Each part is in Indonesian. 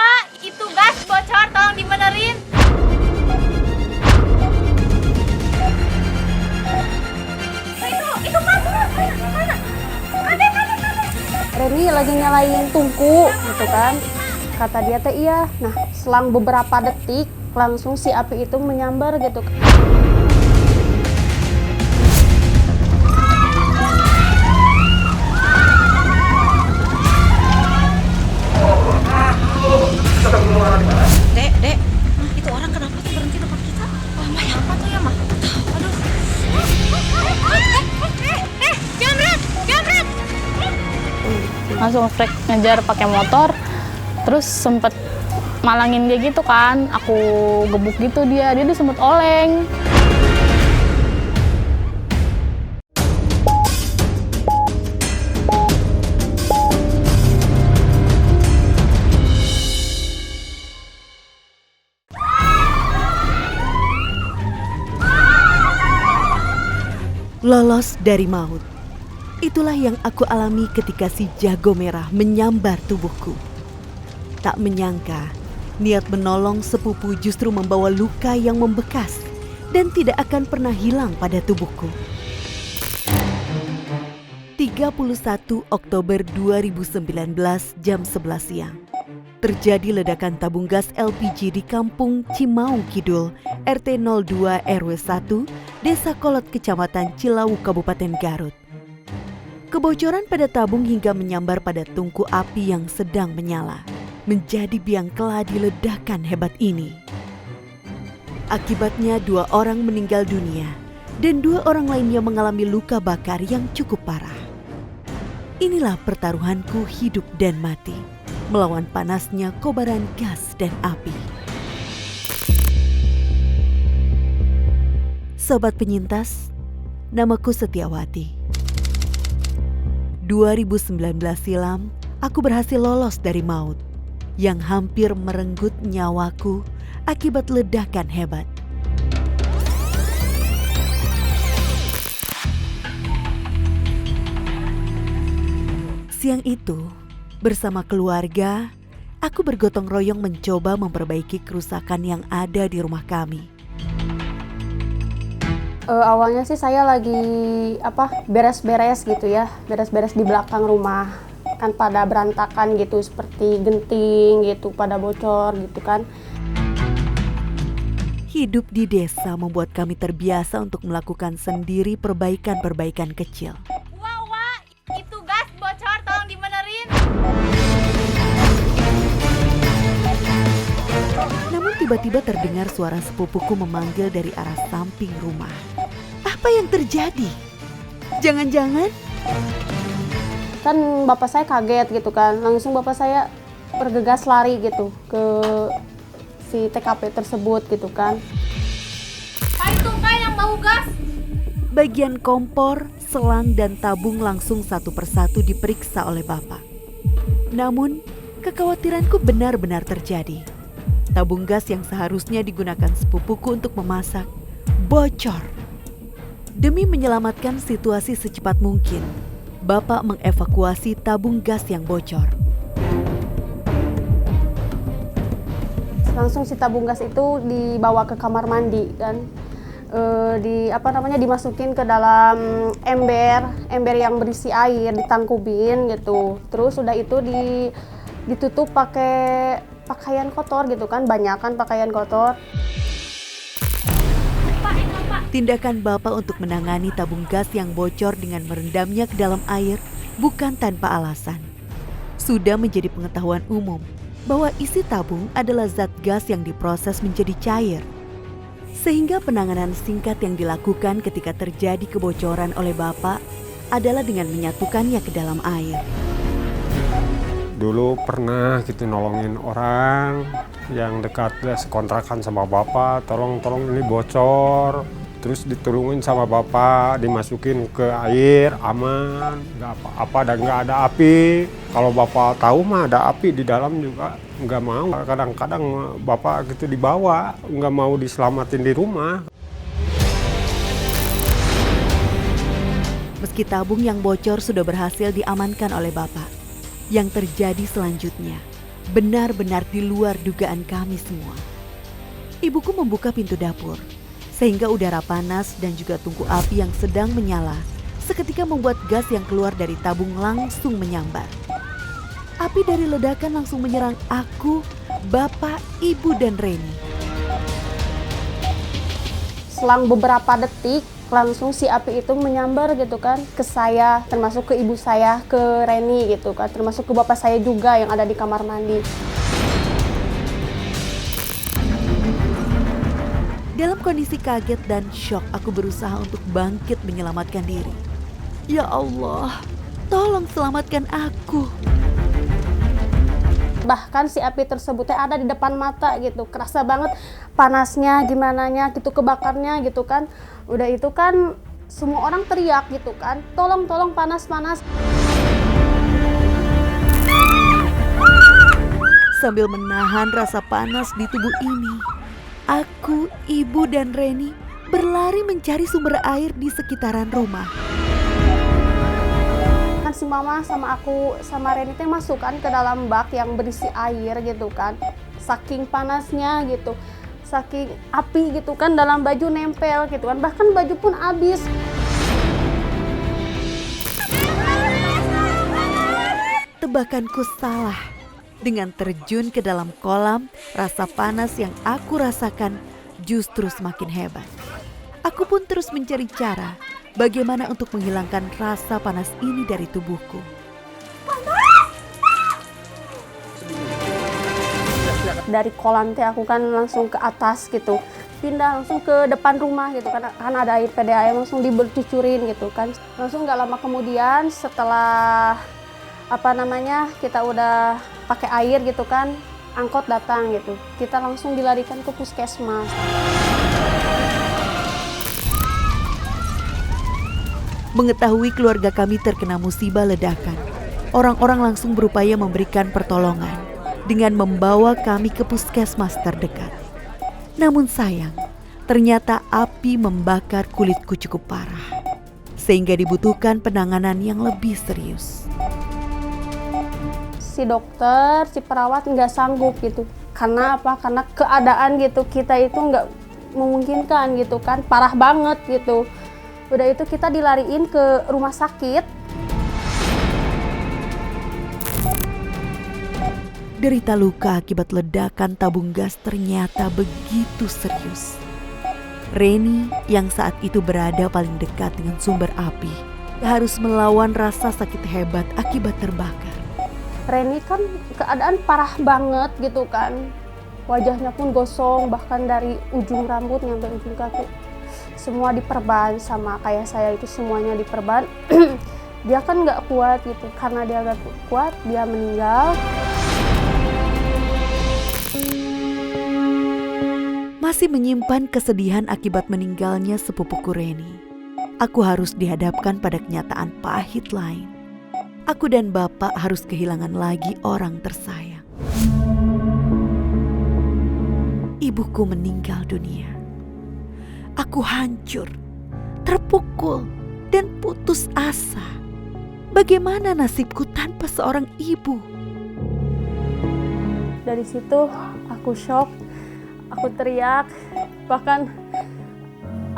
Wak, itu gas bocor, tolong dibenerin. Itu kan, mana? Ada. Reni lagi nyalain tungku gitu kan. Kata dia teh iya. Nah, selang beberapa detik langsung si api itu menyambar gitu. Dek, itu orang kenapa tuh berhenti depan kita? Mah, apa tuh ya, Mah? Aduh. Jamret. Langsung refleks ngejar pakai motor, terus sempet malangin dia gitu kan, aku gebuk gitu dia sempet oleng. Lolos dari maut. Itulah yang aku alami ketika si jago merah menyambar tubuhku. Tak menyangka, niat menolong sepupu justru membawa luka yang membekas dan tidak akan pernah hilang pada tubuhku. 31 Oktober 2019 jam 11 siang. Terjadi ledakan tabung gas LPG di Kampung Cimaung Kidul, RT 02 RW 1, Desa Kolot, Kecamatan Cilawu, Kabupaten Garut. Kebocoran pada tabung hingga menyambar pada tungku api yang sedang menyala, menjadi biang keladi ledakan hebat ini. Akibatnya 2 orang meninggal dunia dan 2 orang lainnya mengalami luka bakar yang cukup parah. Inilah pertaruhanku hidup dan mati, melawan panasnya kobaran gas dan api. Sobat penyintas, namaku Setiawati. 2019 silam, aku berhasil lolos dari maut yang hampir merenggut nyawaku akibat ledakan hebat. Siang itu, bersama keluarga, aku bergotong royong mencoba memperbaiki kerusakan yang ada di rumah kami. Awalnya sih saya lagi beres-beres gitu ya, beres-beres di belakang rumah. Kan pada berantakan gitu, seperti genting gitu, pada bocor gitu kan. Hidup di desa membuat kami terbiasa untuk melakukan sendiri perbaikan-perbaikan kecil. Wak, itu gas bocor, tolong dibenerin. Namun tiba-tiba terdengar suara sepupuku memanggil dari arah samping rumah. Apa yang terjadi? Jangan-jangan Kan bapak saya kaget gitu kan, langsung bapak saya bergegas lari gitu ke si TKP tersebut gitu kan. Itu kan yang bau gas. bagian kompor, selang, dan tabung langsung satu persatu diperiksa oleh bapak. Namun, kekhawatiranku benar-benar terjadi. Tabung gas yang seharusnya digunakan sepupuku untuk memasak bocor. Demi menyelamatkan situasi secepat mungkin, bapak mengevakuasi tabung gas yang bocor. Langsung si tabung gas itu dibawa ke kamar mandi kan, dimasukin ke dalam ember yang berisi air, ditangkubin gitu. Terus udah itu ditutup pakai pakaian kotor gitu kan, banyakan pakaian kotor. Tindakan bapak untuk menangani tabung gas yang bocor dengan merendamnya ke dalam air bukan tanpa alasan. Sudah menjadi pengetahuan umum bahwa isi tabung adalah zat gas yang diproses menjadi cair. Sehingga penanganan singkat yang dilakukan ketika terjadi kebocoran oleh bapak adalah dengan menyatukannya ke dalam air. Dulu pernah gitu nolongin orang yang dekat sekontrakan sama bapak, tolong ini bocor. Terus ditolongin sama bapak, dimasukin ke air, aman, nggak apa-apa dan nggak ada api. Kalau bapak tahu mah ada api di dalam juga nggak mau. Kadang-kadang bapak gitu dibawa, nggak mau diselamatin di rumah. Meski tabung yang bocor sudah berhasil diamankan oleh bapak, yang terjadi selanjutnya benar-benar di luar dugaan kami semua. Ibuku membuka pintu dapur, sehingga udara panas dan juga tungku api yang sedang menyala seketika membuat gas yang keluar dari tabung langsung menyambar. Api dari ledakan langsung menyerang aku, bapak, ibu, dan Reni. Selang beberapa detik, langsung si api itu menyambar gitu kan ke saya, termasuk ke ibu saya, ke Reni gitu kan, termasuk ke bapak saya juga yang ada di kamar mandi. Dalam kondisi kaget dan syok, aku berusaha untuk bangkit menyelamatkan diri. Ya Allah, tolong selamatkan aku. Bahkan si api tersebut ada di depan mata gitu, kerasa banget panasnya, gimananya gitu, kebakarnya gitu kan. Udah itu kan semua orang teriak gitu kan, tolong panas. Sambil menahan rasa panas di tubuh ini, aku, ibu, dan Reni berlari mencari sumber air di sekitaran rumah. Kan si mama sama aku sama Reni teh masuk kan ke dalam bak yang berisi air gitu kan. Saking panasnya gitu, saking api gitu kan, dalam baju nempel gitu kan, bahkan baju pun habis. Tebakanku salah. Dengan terjun ke dalam kolam, rasa panas yang aku rasakan justru semakin hebat. Aku pun terus mencari cara bagaimana untuk menghilangkan rasa panas ini dari tubuhku. Dari kolam teh aku kan langsung ke atas gitu, pindah langsung ke depan rumah gitu kan ada air PDAM langsung dibercucurin gitu kan. Langsung nggak lama kemudian setelah kita udah pakai air gitu kan, angkot datang gitu, kita langsung dilarikan ke puskesmas. Mengetahui keluarga kami terkena musibah ledakan, orang-orang langsung berupaya memberikan pertolongan dengan membawa kami ke puskesmas terdekat. Namun sayang, ternyata api membakar kulitku cukup parah, sehingga dibutuhkan penanganan yang lebih serius. Si dokter, si perawat nggak sanggup gitu. Karena apa? Karena keadaan gitu kita itu nggak memungkinkan gitu kan, parah banget gitu. Udah itu kita dilariin ke rumah sakit. Derita luka akibat ledakan tabung gas ternyata begitu serius. Reni yang saat itu berada paling dekat dengan sumber api harus melawan rasa sakit hebat akibat terbakar. Reni kan keadaan parah banget gitu kan, wajahnya pun gosong, bahkan dari ujung rambut sampai ujung kaki semua diperban, sama kayak saya itu semuanya diperban. Dia kan nggak kuat gitu, karena dia nggak kuat dia meninggal. Masih menyimpan kesedihan akibat meninggalnya sepupuku Reni, aku harus dihadapkan pada kenyataan pahit lain. Aku dan bapak harus kehilangan lagi orang tersayang. Ibuku meninggal dunia. Aku hancur, terpukul, dan putus asa. Bagaimana nasibku tanpa seorang ibu? Dari situ aku shock, aku teriak, bahkan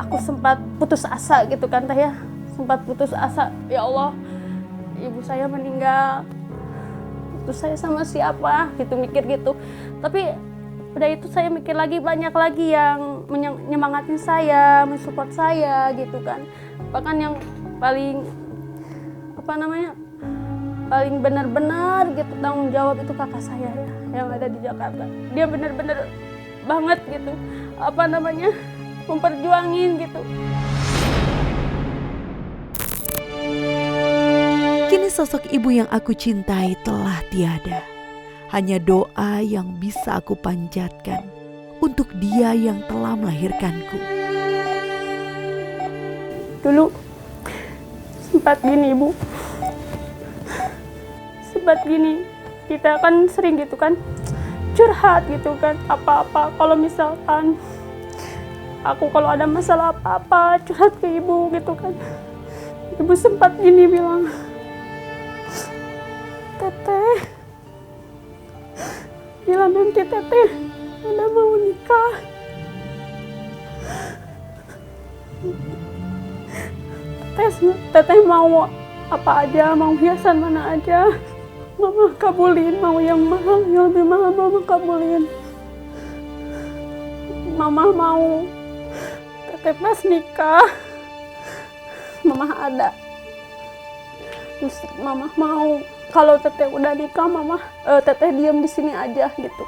aku sempat putus asa gitu kan teh ya. Sempat putus asa, ya Allah, ibu saya meninggal, terus saya sama siapa gitu, mikir gitu. Tapi udah itu saya mikir lagi, banyak lagi yang menyemangatin saya, mensupport saya gitu kan. Bahkan yang paling paling benar-benar gitu tanggung jawab itu kakak saya ya, yang ada di Jakarta. Dia benar-benar banget gitu memperjuangin gitu. Kini sosok ibu yang aku cintai telah tiada. Hanya doa yang bisa aku panjatkan untuk dia yang telah melahirkanku. Dulu sempat gini ibu, sempat gini, kita kan sering gitu kan curhat gitu kan, apa-apa kalau misalkan aku kalau ada masalah apa-apa curhat ke ibu gitu kan. Ibu sempat gini bilang, Teteh, apabila nanti teteh udah mau nikah. Teteh mau apa aja, mau hiasan mana aja, mama kabulin. Mau yang mahal, yang lebih mahal mama kabulin. Mama mau teteh pas nikah, mama ada. Terus mama mau kalau teteh udah nikah, mama teteh diam di sini aja gitu.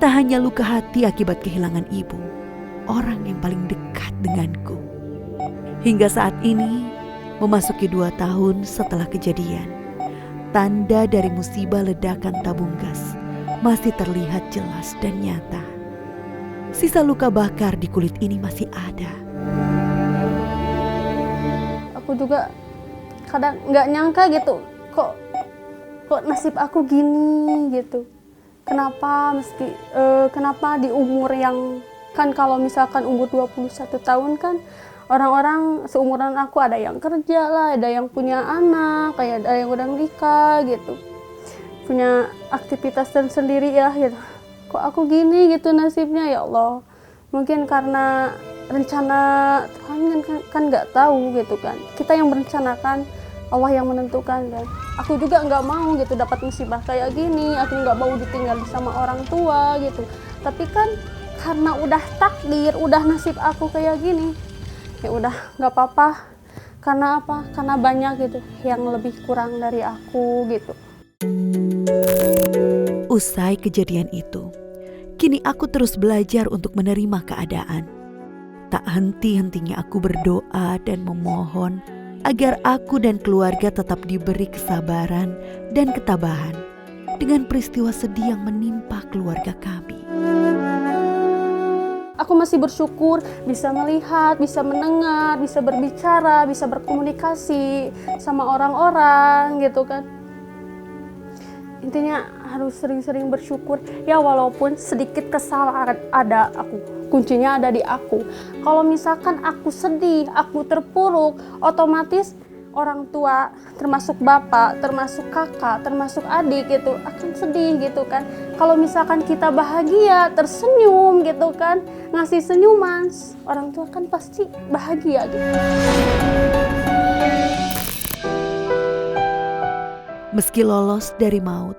Tak hanya luka hati akibat kehilangan ibu, orang yang paling dekat denganku. Hingga saat ini, memasuki 2 tahun setelah kejadian, tanda dari musibah ledakan tabung gas masih terlihat jelas dan nyata. Sisa luka bakar di kulit ini masih ada. Aku juga kadang nggak nyangka gitu, kok nasib aku gini gitu. Kenapa di umur yang, kan kalau misalkan umur 21 tahun kan orang-orang seumuran aku ada yang kerja lah, ada yang punya anak, kayak ada yang udah nikah gitu, punya aktivitas sendiri ya gitu. Kok aku gini gitu nasibnya, ya Allah. Mungkin karena rencana Tuhan kan nggak tahu gitu kan. Kita yang merencanakan, Allah yang menentukan kan. Aku juga nggak mau gitu dapat musibah kayak gini. Aku nggak mau ditinggal sama orang tua gitu. Tapi kan karena udah takdir, udah nasib aku kayak gini, ya udah nggak apa-apa. Karena apa? Karena banyak gitu yang lebih kurang dari aku gitu. Usai kejadian itu, kini aku terus belajar untuk menerima keadaan. Tak henti-hentinya aku berdoa dan memohon agar aku dan keluarga tetap diberi kesabaran dan ketabahan dengan peristiwa sedih yang menimpa keluarga kami. Aku masih bersyukur bisa melihat, bisa mendengar, bisa berbicara, bisa berkomunikasi sama orang-orang gitu kan. Intinya harus sering-sering bersyukur ya, walaupun sedikit kesalahan ada aku. Kuncinya ada di aku. Kalau misalkan aku sedih, aku terpuruk, otomatis orang tua, termasuk bapak, termasuk kakak, termasuk adik gitu, akan sedih gitu kan. Kalau misalkan kita bahagia, tersenyum gitu kan, ngasih senyuman, orang tua kan pasti bahagia gitu. Meski lolos dari maut,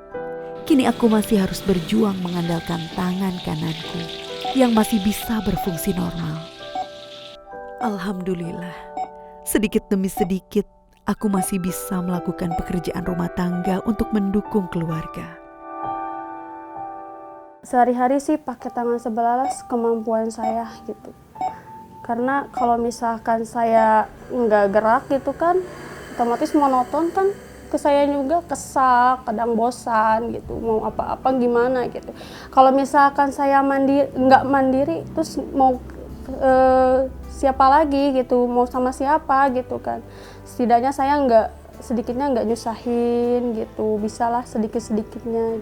kini aku masih harus berjuang mengandalkan tangan kananku yang masih bisa berfungsi normal. Alhamdulillah, sedikit demi sedikit aku masih bisa melakukan pekerjaan rumah tangga untuk mendukung keluarga. Sehari-hari sih pakai tangan sebelah kemampuan saya gitu. Karena kalau misalkan saya nggak gerak gitu kan, otomatis monoton kan. Ke saya juga kesal, kadang bosan gitu, mau apa-apa gimana gitu. Kalau misalkan saya nggak mandiri, terus mau siapa lagi gitu, mau sama siapa gitu kan. Setidaknya saya sedikitnya nggak nyusahin gitu, bisalah sedikit-sedikitnya.